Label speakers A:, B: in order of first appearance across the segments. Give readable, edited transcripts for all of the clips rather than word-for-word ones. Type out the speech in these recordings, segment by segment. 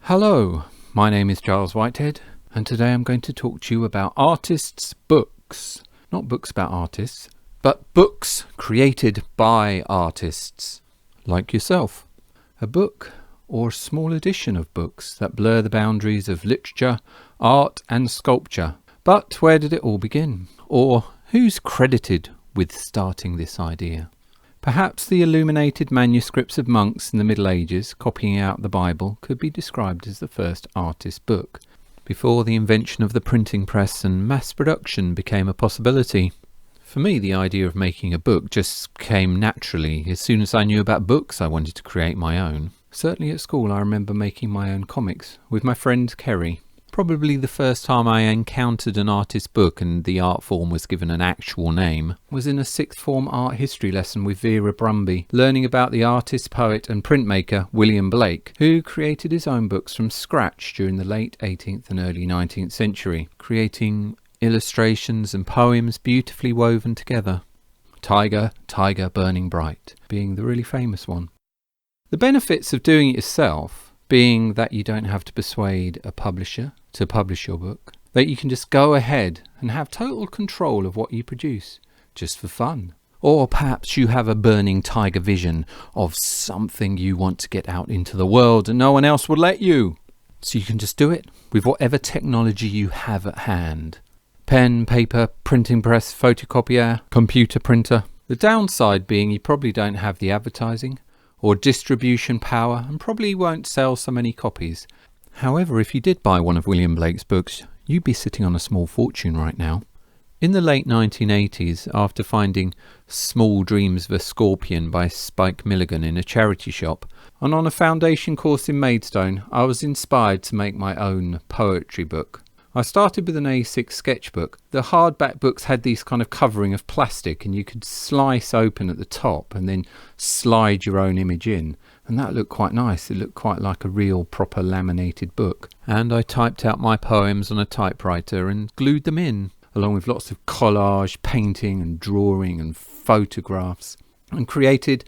A: Hello, my name is Giles Whitehead, and today I'm going to talk to you about artists' books. Not books about artists, but books created by artists, like yourself. A book, or a small edition of books that blur the boundaries of literature, art and sculpture. But where did it all begin? Or who's credited with starting this idea? Perhaps the illuminated manuscripts of monks in the Middle Ages copying out the Bible could be described as the first artist book, before the invention of the printing press and mass production became a possibility. For me, the idea of making a book just came naturally. As soon as I knew about books, I wanted to create my own. Certainly at school, I remember making my own comics with my friend Kerry. Probably the first time I encountered an artist book and the art form was given an actual name was in a sixth form art history lesson with Vera Brumby, learning about the artist, poet and printmaker William Blake, who created his own books from scratch during the late 18th and early 19th century, creating illustrations and poems beautifully woven together. Tiger, Tiger Burning Bright being the really famous one. The benefits of doing it yourself being that you don't have to persuade a publisher to publish your book, that you can just go ahead and have total control of what you produce, just for fun. Or perhaps you have a burning tiger vision of something you want to get out into the world and no one else would let you. So you can just do it with whatever technology you have at hand. Pen, paper, printing press, photocopier, computer printer. The downside being you probably don't have the advertising or distribution power and probably won't sell so many copies. However, if you did buy one of William Blake's books, you'd be sitting on a small fortune right now. In the late 1980s, after finding Small Dreams of a Scorpion by Spike Milligan in a charity shop, and on a foundation course in Maidstone, I was inspired to make my own poetry book. I started with an A6 sketchbook. The hardback books had these kind of covering of plastic and you could slice open at the top and then slide your own image in. And that looked quite nice. It looked quite like a real proper laminated book. And I typed out my poems on a typewriter and glued them in, along with lots of collage, painting and drawing and photographs, and created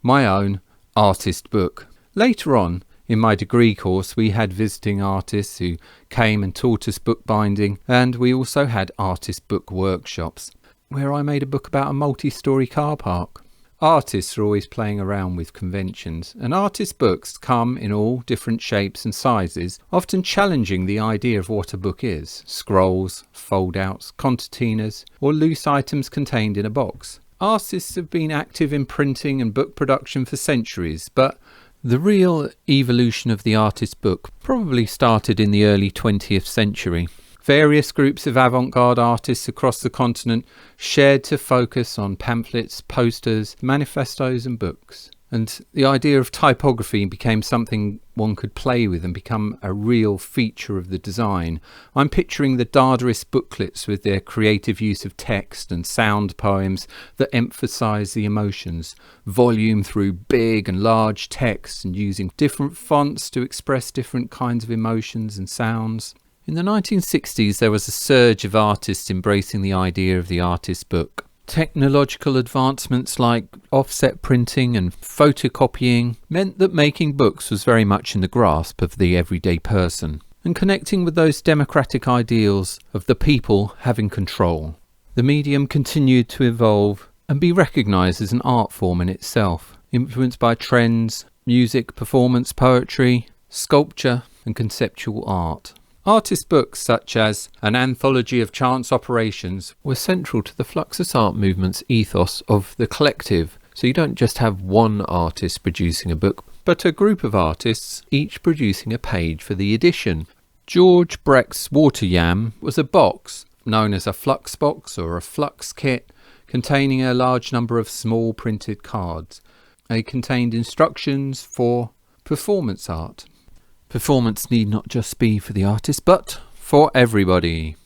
A: my own artist book. Later on, in my degree course, we had visiting artists who came and taught us bookbinding, and we also had artist book workshops, where I made a book about a multi-storey car park. Artists are always playing around with conventions, and artist books come in all different shapes and sizes, often challenging the idea of what a book is: scrolls, fold-outs, concertinas, or loose items contained in a box. Artists have been active in printing and book production for centuries, but the real evolution of the artist book probably started in the early 20th century. Various groups of avant-garde artists across the continent shared to focus on pamphlets, posters, manifestos and books. And the idea of typography became something one could play with and become a real feature of the design. I'm picturing the Dadaist booklets with their creative use of text and sound poems that emphasise the emotions, volume through big and large text and using different fonts to express different kinds of emotions and sounds. In the 1960s there was a surge of artists embracing the idea of the artist book. Technological advancements like offset printing and photocopying meant that making books was very much in the grasp of the everyday person and connecting with those democratic ideals of the people having control. The medium continued to evolve and be recognised as an art form in itself, influenced by trends, music, performance, poetry, sculpture and conceptual art. Artist books such as An Anthology of Chance Operations were central to the Fluxus art movement's ethos of the collective. So you don't just have one artist producing a book, but a group of artists, each producing a page for the edition. George Brecht's Water Yam was a box, known as a flux box or a flux kit, containing a large number of small printed cards. They contained instructions for performance art. Performance need not just be for the artist, but for everybody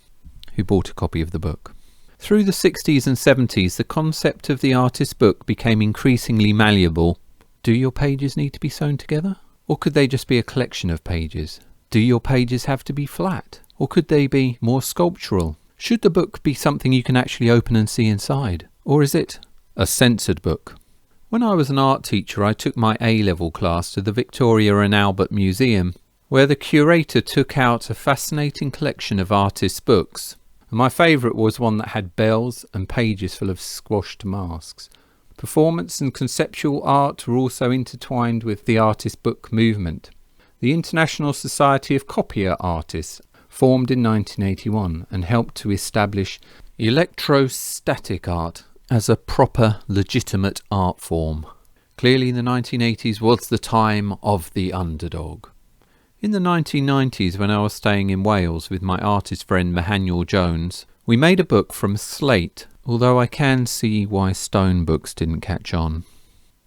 A: who bought a copy of the book. Through the 60s and 70s, the concept of the artist book became increasingly malleable. Do your pages need to be sewn together? Or could they just be a collection of pages? Do your pages have to be flat? Or could they be more sculptural? Should the book be something you can actually open and see inside? Or is it a censored book? When I was an art teacher, I took my A-level class to the Victoria and Albert Museum. where the curator took out a fascinating collection of artists' books. And my favourite was one that had bells and pages full of squashed masks. Performance and conceptual art were also intertwined with the artist book movement. The International Society of Copier Artists formed in 1981 and helped to establish electrostatic art as a proper, legitimate art form. Clearly the 1980s was the time of the underdog. In the 1990s, when I was staying in Wales with my artist friend Mahanuel Jones, we made a book from slate, although I can see why stone books didn't catch on.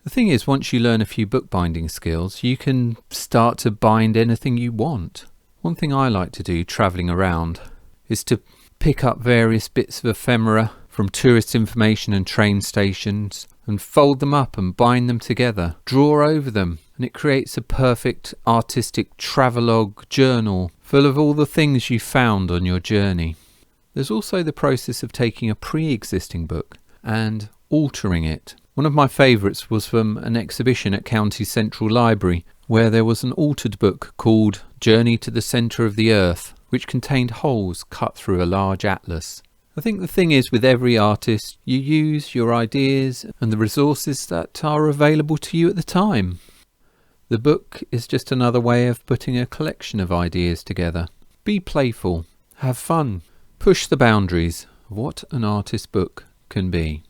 A: The thing is, once you learn a few bookbinding skills, you can start to bind anything you want. One thing I like to do travelling around is to pick up various bits of ephemera from tourist information and train stations and fold them up and bind them together, draw over them, and it creates a perfect artistic travelogue journal full of all the things you found on your journey. There's also the process of taking a pre-existing book and altering it. One of my favourites was from an exhibition at County Central Library, where there was an altered book called Journey to the Centre of the Earth, which contained holes cut through a large atlas. I think the thing is, with every artist, you use your ideas and the resources that are available to you at the time. The book is just another way of putting a collection of ideas together. Be playful, have fun, push the boundaries of what an artist book can be.